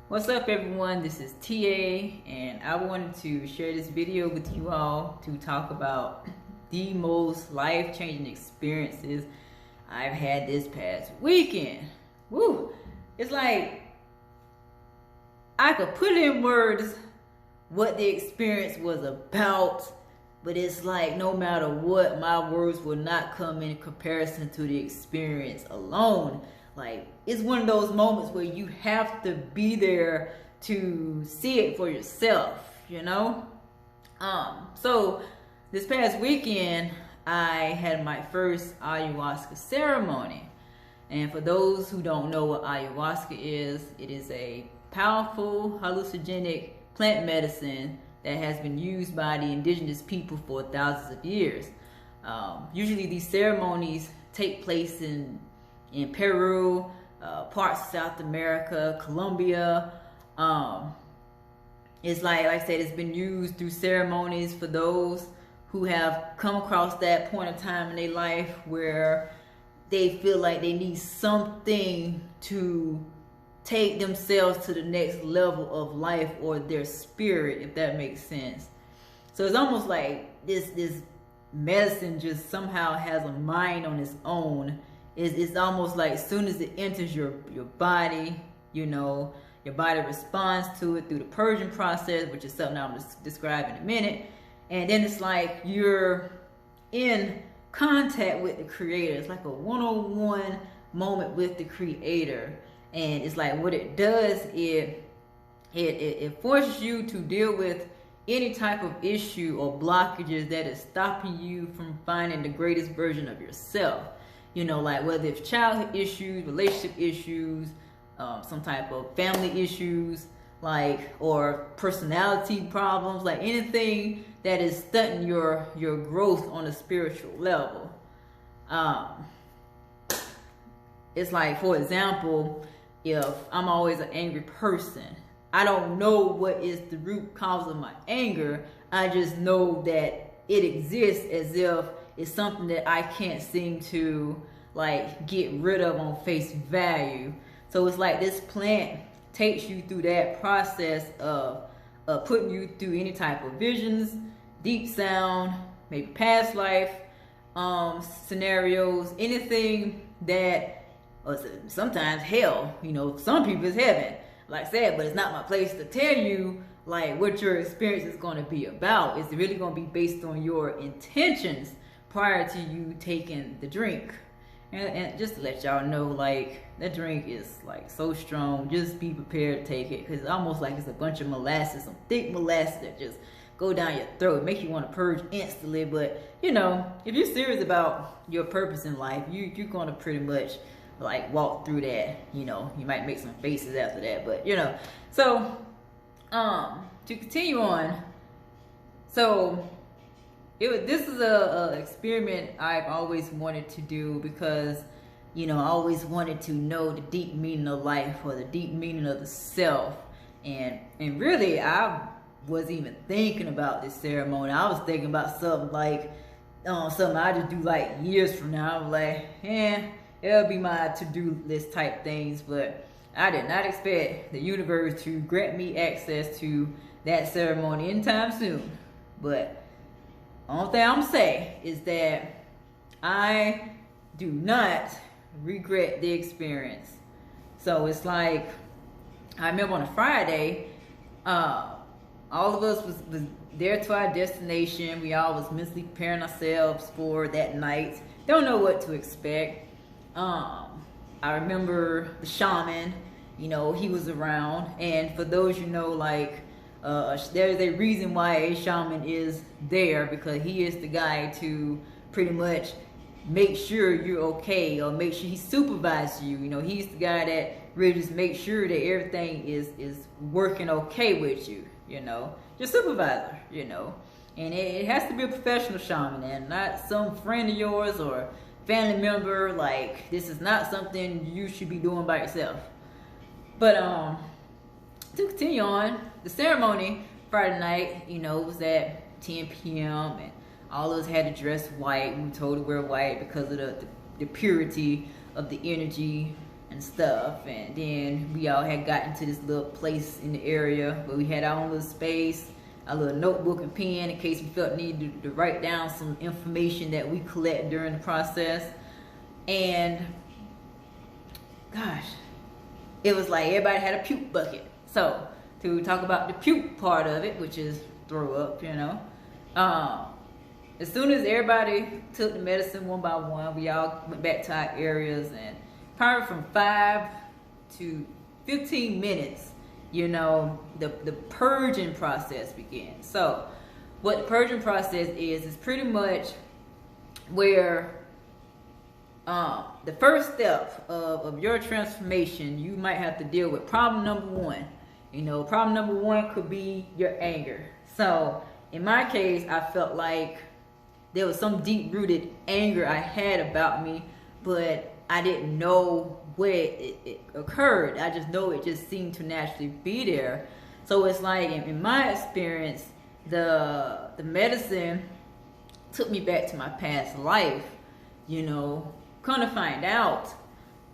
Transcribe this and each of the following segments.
What's up everyone, this is TA and I wanted to share this video with you all to talk about the most life-changing experiences I've had this past weekend. Woo! It's like I could put in words what the experience was about, but it's like no matter what, my words will not come in comparison to the experience alone. Like, it's one of those moments where you have to be there to see it for yourself, you know? So this past weekend, I had my first ayahuasca ceremony. And for those who don't know what ayahuasca is, it is a powerful hallucinogenic plant medicine that has been used by the indigenous people for thousands of years. Usually these ceremonies take place in Peru, parts of South America, Colombia. It's like I said, it's been used through ceremonies for those who have come across that point of time in their life where they feel like they need something to take themselves to the next level of life or their spirit, if that makes sense. So it's almost like this medicine just somehow has a mind on its own. It's almost like as soon as it enters your body, you know, your body responds to it through the purging process, which is something I'm going to describe in a minute. And then it's like you're in contact with the creator. It's like a one-on-one moment with the creator. And it's like what it does, it forces you to deal with any type of issue or blockages that is stopping you from finding the greatest version of yourself. You know, like whether it's childhood issues, relationship issues, some type of family issues, like, or personality problems, like anything that is stunting your growth on a spiritual level. It's like, for example, if I'm always an angry person, I don't know what is the root cause of my anger. I just know that it exists as if it's something that I can't seem to like get rid of on face value. So it's like this plant takes you through that process of putting you through any type of visions, deep sound, maybe past life scenarios, anything that, or sometimes hell, you know, some people it's heaven, like I said, but it's not my place to tell you like what your experience is going to be about. It's really going to be based on your intentions prior to you taking the drink. And just to let y'all know, like, that drink is like so strong. Just be prepared to take it, because it's almost like it's a bunch of molasses, some thick molasses that just go down your throat. It makes you want to purge instantly. But you know, if you're serious about your purpose in life, you're going to pretty much like walk through that. You know, you might make some faces after that, but you know. So to continue on, so this is a experiment I've always wanted to do, because you know, I always wanted to know the deep meaning of life, or the deep meaning of the self. And really, I wasn't even thinking about this ceremony. I was thinking about something like something I just do like years from now. I was like, it'll be my to-do list type things. But I did not expect the universe to grant me access to that ceremony anytime soon. But only thing I'm gonna say is that I do not regret the experience. So it's like, I remember on a Friday, all of us was there to our destination. We all was mentally preparing ourselves for that night. Don't know what to expect. I remember the shaman, you know, he was around. And for those you know, like, there's a reason why a shaman is there, because he is the guy to pretty much make sure you're okay, or make sure he supervises you. You know, he's the guy that really just makes sure that everything is working okay with you, you know, your supervisor, you know. And it has to be a professional shaman and not some friend of yours or family member. Like, this is not something you should be doing by yourself. But to continue on, the ceremony Friday night, you know, was at 10 p.m. and all of us had to dress white. We were told to wear white because of the purity of the energy and stuff. And then we all had gotten to this little place in the area where we had our own little space, a little notebook and pen in case we felt needed to write down some information that we collect during the process. And gosh, it was like everybody had a puke bucket. So to talk about the puke part of it, which is throw up, you know. As soon as everybody took the medicine one by one, we all went back to our areas, and probably from 5 to 15 minutes, you know, the purging process began. So what the purging process is pretty much where the first step of your transformation, you might have to deal with problem number one. You know, problem number one could be your anger. So in my case, I felt like there was some deep-rooted anger I had about me, but I didn't know where it occurred. I just know it just seemed to naturally be there. So it's like, in my experience, the medicine took me back to my past life. You know, come to find out,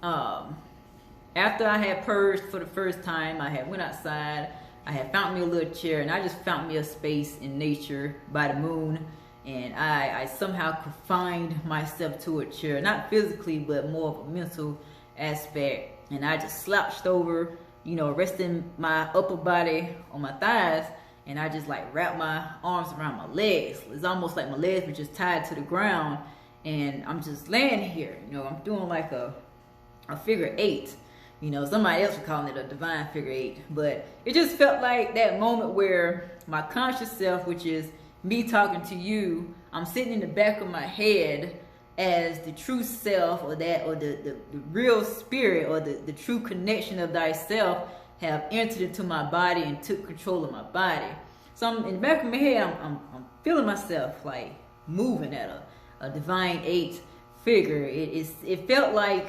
after I had purged for the first time, I had went outside, I had found me a little chair, and I just found me a space in nature by the moon. And I somehow confined myself to a chair, not physically, but more of a mental aspect. And I just slouched over, you know, resting my upper body on my thighs. And I just like wrapped my arms around my legs. It's almost like my legs were just tied to the ground. And I'm just laying here, you know, I'm doing like a figure 8. You know, somebody else was calling it a divine figure 8. But it just felt like that moment where my conscious self, which is me talking to you, I'm sitting in the back of my head as the true self, or the real spirit, or the true connection of thyself have entered into my body and took control of my body. So I'm in the back of my head, I'm feeling myself like moving at a divine 8 figure. It felt like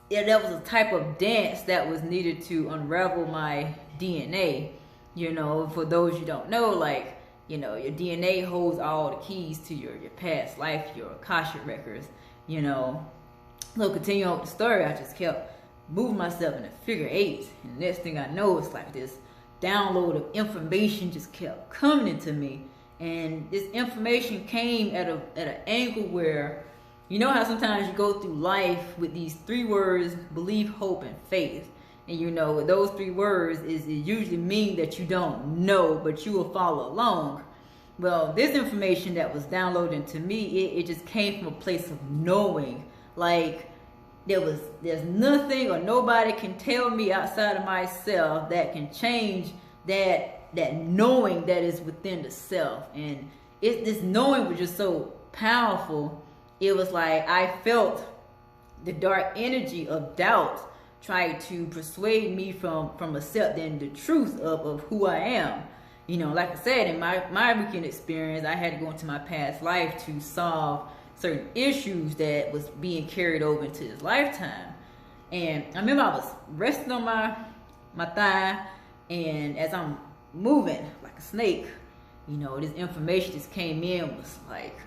that was a type of dance that was needed to unravel my DNA. You know, for those you don't know, like, you know, your DNA holds all the keys to your past life, your Akashic records, you know. So continuing on with the story, I just kept moving myself in a figure 8. And the next thing I know, it's like this download of information just kept coming into me. And this information came at an angle where, you know how sometimes you go through life with these 3 words, belief, hope, and faith. And you know, with those 3 words, it usually mean that you don't know, but you will follow along. Well, this information that was downloaded to me, it just came from a place of knowing. Like, there's nothing or nobody can tell me outside of myself that can change that knowing that is within the self. And this knowing was just so powerful. It was like I felt the dark energy of doubt tried to persuade me from accepting the truth of who I am. You know, like I said, in my weekend experience, I had to go into my past life to solve certain issues that was being carried over into this lifetime. And I remember I was resting on my thigh, and as I'm moving like a snake, you know, this information just came in, was like,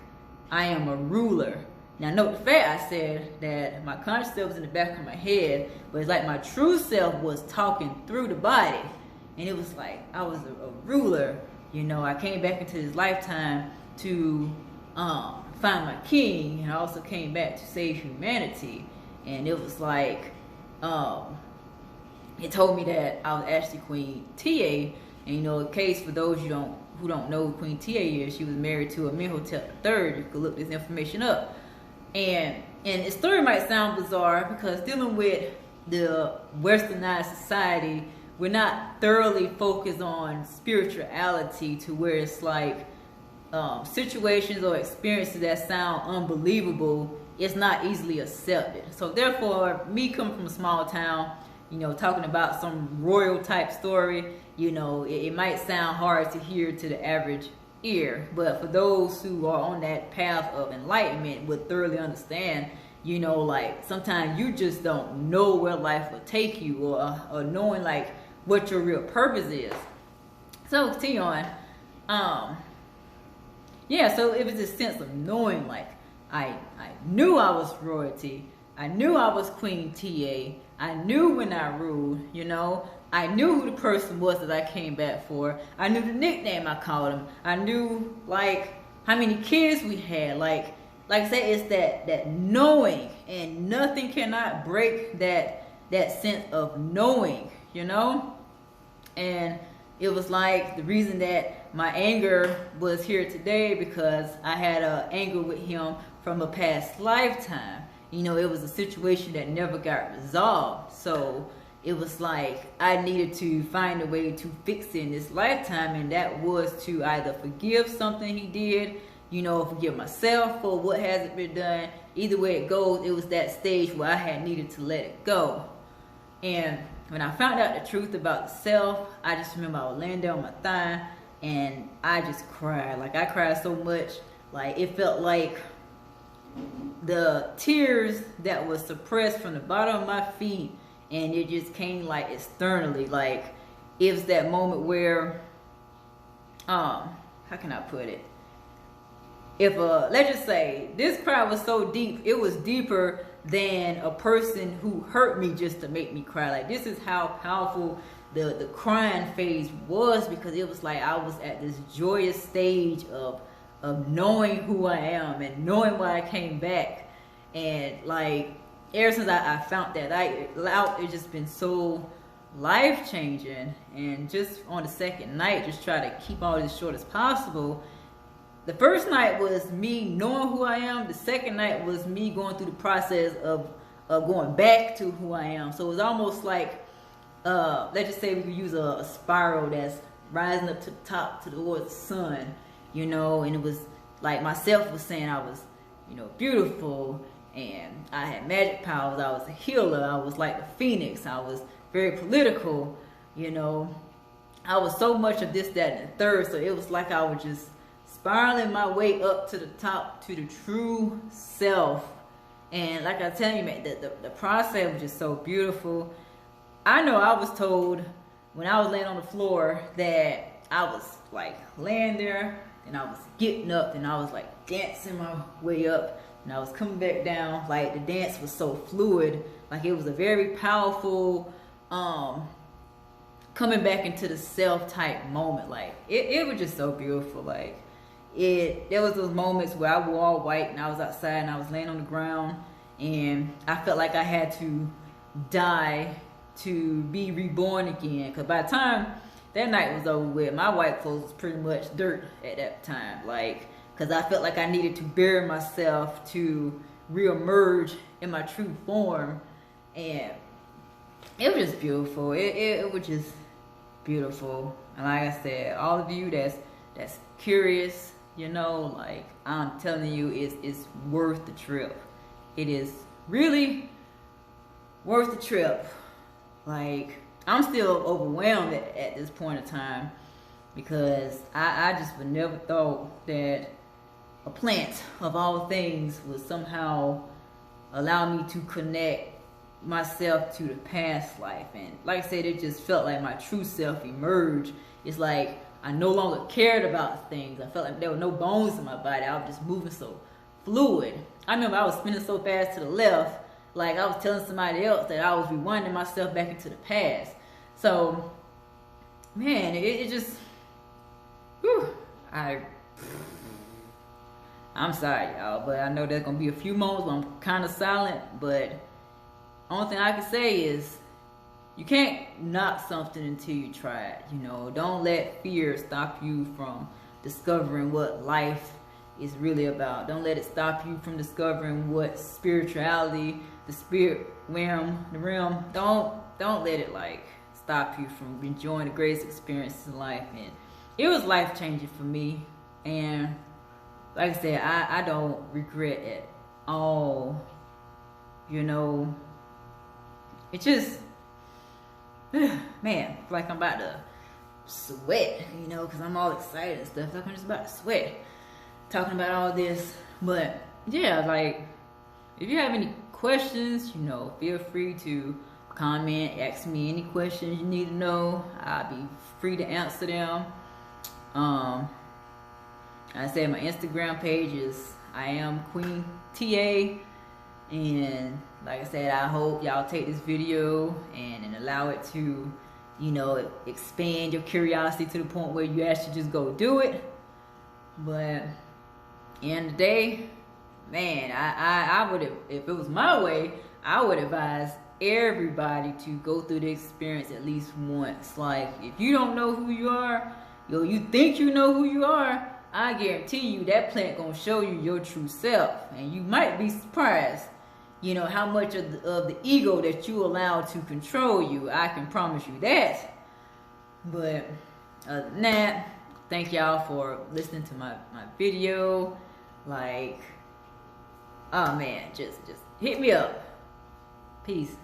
I am a ruler. Now note the fact I said that my conscious self was in the back of my head, but it's like my true self was talking through the body. And it was like I was a ruler. You know, I came back into this lifetime to find my king, and I also came back to save humanity. And it was like, it told me that I was actually Queen TA. And you know, in case for those who don't know who Queen TA is, she was married to Amenhotep III. You could look this information up. And the story might sound bizarre because dealing with the westernized society, we're not thoroughly focused on spirituality to where it's like situations or experiences that sound unbelievable, it's not easily accepted. So therefore, me coming from a small town, you know, talking about some royal type story, you know, it might sound hard to hear to the average ear, but for those who are on that path of enlightenment would thoroughly understand, you know, like sometimes you just don't know where life will take you, or knowing like what your real purpose is. So continue on. Yeah, so it was this sense of knowing, like I knew I was royalty, I knew I was Queen TA, I knew when I ruled, you know. I knew who the person was that I came back for. I knew the nickname I called him. I knew, like, how many kids we had. Like I said, it's that knowing, and nothing cannot break that sense of knowing, you know. And it was like the reason that my anger was here today, because I had anger with him from a past lifetime. You know, it was a situation that never got resolved. So it was like I needed to find a way to fix it in this lifetime, and that was to either forgive something he did, you know, forgive myself for what hasn't been done. Either way it goes, it was that stage where I had needed to let it go. And when I found out the truth about the self, I just remember I was laying down on my thigh and I just cried. Like, I cried so much, like it felt like the tears that was suppressed from the bottom of my feet, and it just came like externally. Like, it was that moment where, how can I put it? If let's just say this cry was so deep, it was deeper than a person who hurt me just to make me cry. Like, this is how powerful the crying phase was, because it was like I was at this joyous stage of knowing who I am and knowing why I came back. And like, ever since I found that out, it's just been so life-changing. And just on the second night, just try to keep all this short as possible. The first night was me knowing who I am. The second night was me going through the process of going back to who I am. So it was almost like, let's just say we could use a spiral that's rising up to the top towards the sun, you know. And it was like myself was saying I was, you know, beautiful, and I had magic powers. I was a healer. I was like the phoenix. I was very political, you know. I was so much of this, that, and the third. So it was like I was just spiraling my way up to the top, to the true self. And like I tell you, man, the process was just so beautiful. I know I was told when I was laying on the floor that I was like laying there, and I was getting up, and I was like dancing my way up, and I was coming back down. Like, the dance was so fluid. Like, it was a very powerful coming back into the self type moment. Like, it was just so beautiful. Like, there was those moments where I wore all white and I was outside and I was laying on the ground, and I felt like I had to die to be reborn again. Because by the time that night was over with, my white clothes was pretty much dirt at that time. Like, because I felt like I needed to bury myself to reemerge in my true form. And it was just beautiful. It was just beautiful. And like I said, all of you that's curious, you know, like, I'm telling you, it's worth the trip. It is really worth the trip. Like, I'm still overwhelmed at this point in time, because I just would never thought that a plant of all things would somehow allow me to connect myself to the past life. And like I said, it just felt like my true self emerged. It's like I no longer cared about things. I felt like there were no bones in my body. I was just moving so fluid. I remember I was spinning so fast to the left, like I was telling somebody else that I was rewinding myself back into the past. So, man, it just, whew, I'm sorry, y'all, but I know there's gonna be a few moments where I'm kind of silent. But only thing I can say is, you can't knock something until you try it. You know, don't let fear stop you from discovering what life is really about. Don't let it stop you from discovering what spirituality, the spirit realm, don't let it like stop you from enjoying the greatest experiences in life. And it was life changing for me. And like I said, I don't regret at all. You know, it just, man, like I'm about to sweat, you know, because I'm all excited and stuff. Like, I'm just about to sweat talking about all this. But yeah, like, if you have any questions, you know, feel free to comment, ask me any questions you need to know. I'll be free to answer them. I said my Instagram page is I am Queen TA, And like I said, I hope y'all take this video and allow it to, you know, expand your curiosity to the point where you actually just go do it. But end of the day, man, I would have, if it was my way, I would advise everybody to go through the experience at least once. Like, if you don't know who you are, you think you know who you are, I guarantee you that plant gonna show you your true self, and you might be surprised, you know, how much of the ego that you allow to control you. I can promise you that. But other than that, thank y'all for listening to my video. Like, oh man, just hit me up. Peace.